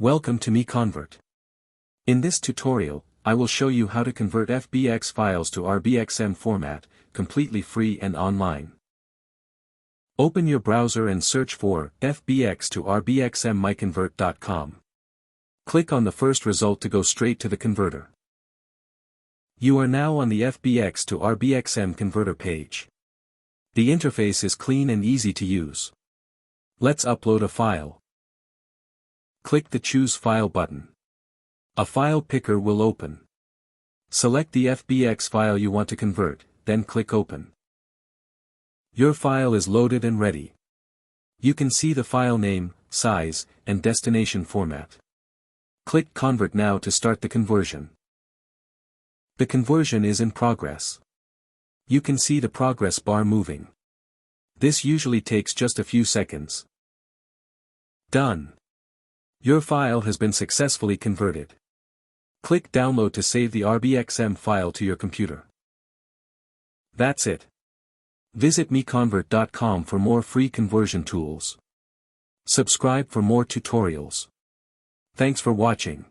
Welcome to MiConvert. In this tutorial, I will show you how to convert FBX files to RBXM format, completely free and online. Open your browser and search for FBX to RBXM MiConvert.com. Click on the first result to go straight to the converter. You are now on the FBX to RBXM converter page. The interface is clean and easy to use. Let's upload a file. Click the Choose File button. A file picker will open. Select the FBX file you want to convert, then click Open. Your file is loaded and ready. You can see the file name, size, and destination format. Click Convert now to start the conversion. The conversion is in progress. You can see the progress bar moving. This usually takes just a few seconds. Done. Your file has been successfully converted. Click Download to save the RBXM file to your computer. That's it. Visit MiConvert.com for more free conversion tools. Subscribe for more tutorials. Thanks for watching.